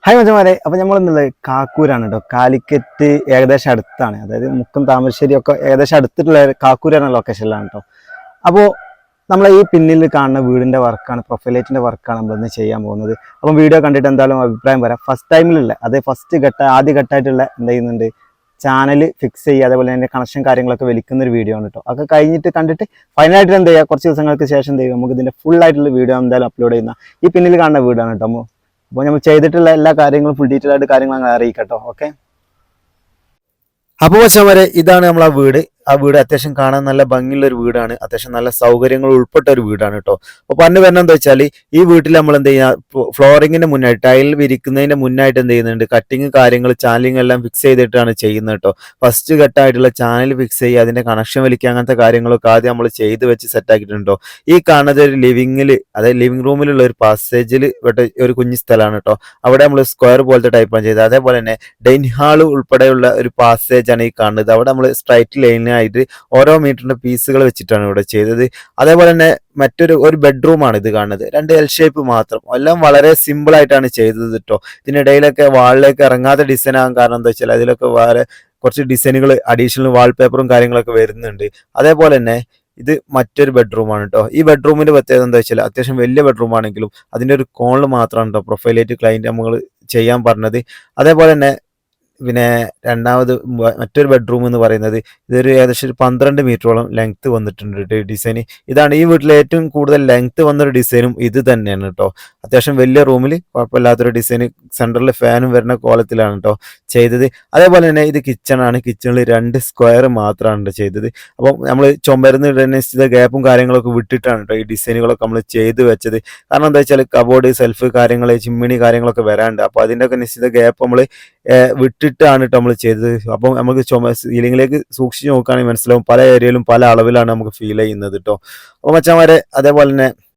Hi മച്ചന്മാരെ, അപ്പോൾ നമ്മളിന്നുള്ളത് കാക്കൂരാണ് കേട്ടോ. കാലിക്കറ്റ് ഏകദേശം അടുത്താണ്, അതായത് മുക്കം താമരശ്ശേരി ഒക്കെ ഏകദേശം അടുത്തിട്ടുള്ള കാക്കൂരാണ് ലൊക്കേഷനിലാണ് കേട്ടോ. അപ്പോൾ നമ്മളെ ഈ പിന്നിൽ കാണുന്ന വീടിൻ്റെ വർക്കാണ്, പ്രൊഫൈലൈറ്റിൻ്റെ വർക്കാണ് നമ്മളിന്ന് ചെയ്യാൻ പോകുന്നത്. അപ്പം വീഡിയോ കണ്ടിട്ട് എന്തായാലും അഭിപ്രായം പറയാം. ഫസ്റ്റ് ടൈമിലുള്ള അതേ ആദ്യ ഘട്ടമായിട്ടുള്ള എന്ത് ചെയ്യുന്നുണ്ട്, ചാനൽ ഫിക്സ് ചെയ്യുക, അതേപോലെ തന്നെ കണക്ഷൻ കാര്യങ്ങളൊക്കെ വലിക്കുന്ന ഒരു വീഡിയോ ആണ് കേട്ടോ. അതൊക്കെ കഴിഞ്ഞിട്ട് കണ്ടിട്ട് ഫൈനലായിട്ട് എന്ത് ചെയ്യുക, കുറച്ച് ദിവസങ്ങൾക്ക് ശേഷം എന്ത് ചെയ്യുക, നമുക്ക് ഇതിൻ്റെ ഫുൾ ആയിട്ടുള്ള വീഡിയോ എന്തായാലും അപ്ലോഡ് ചെയ്യുന്ന ഈ പിന്നിൽ കാണുന്ന വീടാണ് കേട്ടോ. അപ്പോൾ നമ്മൾ ചെയ്തിട്ടുള്ള എല്ലാ കാര്യങ്ങളും ഫുൾ ഡീറ്റെയിൽ ആയിട്ട് കാര്യങ്ങൾ അങ്ങനെ അറിയിക്കട്ടോ. ഓക്കെ, അപ്പോൾ വരെ ഇതാണ് നമ്മൾ ആ വീട് അത്യാവശ്യം കാണാൻ നല്ല ഭംഗിയുള്ള ഒരു വീടാണ്. അത്യാവശ്യം നല്ല സൗകര്യങ്ങൾ ഉൾപ്പെട്ട ഒരു വീടാണ് കേട്ടോ. അപ്പോൾ പറഞ്ഞു വരുന്നത് എന്താ വെച്ചാൽ, ഈ വീട്ടിൽ നമ്മൾ എന്ത് ചെയ്യുക, ഫ്ലോറിങ്ങിന്റെ മുന്നായിട്ട് ടൈൽ വിരിക്കുന്നതിന്റെ മുന്നായിട്ട് എന്ത് ചെയ്യുന്നുണ്ട്, കട്ടിങ് കാര്യങ്ങൾ ചാനലിങ് എല്ലാം ഫിക്സ് ചെയ്തിട്ടാണ് ചെയ്യുന്നത് കേട്ടോ. ഫസ്റ്റ് ഘട്ടമായിട്ടുള്ള ചാനൽ ഫിക്സ് ചെയ്യുക, അതിന്റെ കണക്ഷൻ വലിക്കുക, അങ്ങനത്തെ കാര്യങ്ങളൊക്കെ ആദ്യം നമ്മൾ ചെയ്ത് വെച്ച് സെറ്റ് ആക്കിയിട്ടുണ്ടോ. ഈ കാണുന്നത് ഒരു ലിവിങ്ങിൽ, അതായത് ലിവിംഗ് റൂമിലുള്ള ഒരു പാസേജിൽ ഒരു കുഞ്ഞു സ്ഥലമാണ് കേട്ടോ. അവിടെ നമ്മൾ സ്ക്വയർ പോലത്തെ ടൈപ്പാണ് ചെയ്തത്. അതേപോലെ തന്നെ ഡൈനിങ് ഹാൾ ഉൾപ്പെടെയുള്ള ഒരു പാസേജ് ആണ് ഈ കാണുന്നത്. അവിടെ നമ്മൾ സ്ട്രൈറ്റ് ലൈനായിട്ട് ഓരോ മീറ്ററിന്റെ പീസുകൾ വെച്ചിട്ടാണ് ഇവിടെ ചെയ്തത്. അതേപോലെ തന്നെ ഒരു ബെഡ്റൂമാണ് ഇത് കാണുന്നത്. രണ്ട് എൽ ഷേപ്പ് മാത്രം, എല്ലാം വളരെ സിമ്പിൾ ആയിട്ടാണ് ചെയ്തത് കേട്ടോ. ഇതിനിടയിലൊക്കെ വാളിലേക്ക് ഇറങ്ങാത്ത ഡിസൈൻ ആകാൻ കാരണം എന്താ വെച്ചാൽ അതിലൊക്കെ വേറെ കുറച്ച് ഡിസൈനുകൾ അഡീഷണൽ വാൾപേപ്പറും കാര്യങ്ങളൊക്കെ വരുന്നുണ്ട്. അതേപോലെ തന്നെ ഇത് മറ്റൊരു ബെഡ്റൂമാണ് കേട്ടോ. ഈ ബെഡ്റൂമിന്റെ പ്രത്യേകത എന്താ വെച്ചാൽ, അത്യാവശ്യം വലിയ ബെഡ്റൂം ആണെങ്കിലും അതിന്റെ ഒരു കോണിൽ മാത്രമാണ് കേട്ടോ പ്രൊഫൈലേറ്റ് ക്ലൈന്റ് നമ്മൾ ചെയ്യാൻ പറഞ്ഞത്. അതേപോലെ തന്നെ പിന്നെ മറ്റൊരു ബെഡ്റൂം എന്ന് പറയുന്നത് ഇതൊരു ഏകദേശം ഒരു 12 മീറ്ററോളം ലെങ്ത് വന്നിട്ടുണ്ട് ഡിസൈൻ. ഇതാണ് ഈ വീട്ടിലെ ഏറ്റവും കൂടുതൽ ലെങ്ത് വന്നൊരു ഡിസൈനും ഇത് തന്നെയാണ് കേട്ടോ. അത്യാവശ്യം വലിയ റൂമിൽ കുഴപ്പമില്ലാത്തൊരു ഡിസൈൻ, സെൻട്രലിൽ ഫാനും വരുന്ന കോലത്തിലാണ് കേട്ടോ ചെയ്തത്. അതേപോലെ തന്നെ ഇത് കിച്ചണാണ്. കിച്ചണിൽ 2 സ്ക്വയർ മാത്രമാണ് ചെയ്തത്. അപ്പം നമ്മൾ ചുമരുന്ന് നിശ്ചിത ഗ്യാപ്പും കാര്യങ്ങളൊക്കെ വിട്ടിട്ടാണ് കേട്ടോ ഈ ഡിസൈനുകളൊക്കെ നമ്മൾ ചെയ്ത് വെച്ചത്. കാരണം എന്താ വെച്ചാൽ കബോർഡ്, സെൽഫ് കാര്യങ്ങൾ, ചിമ്മിണി കാര്യങ്ങളൊക്കെ വരാണ്ട്. അപ്പോൾ അതിൻ്റെയൊക്കെ നിശ്ചിത ഗ്യാപ്പ് നമ്മൾ വിട്ടിട്ടാണ് കേട്ടോ നമ്മൾ ചെയ്തത്. അപ്പം നമുക്ക് സീലിംഗിലേക്ക് സൂക്ഷിച്ച് നോക്കുകയാണെങ്കിൽ മനസ്സിലാവും, പല ഏരിയയിലും പല അളവിലാണ് നമുക്ക് ഫീൽ ചെയ്യുന്നത് കേട്ടോ. അപ്പോൾ മച്ചാന്മാരെ, അതേപോലെ തന്നെ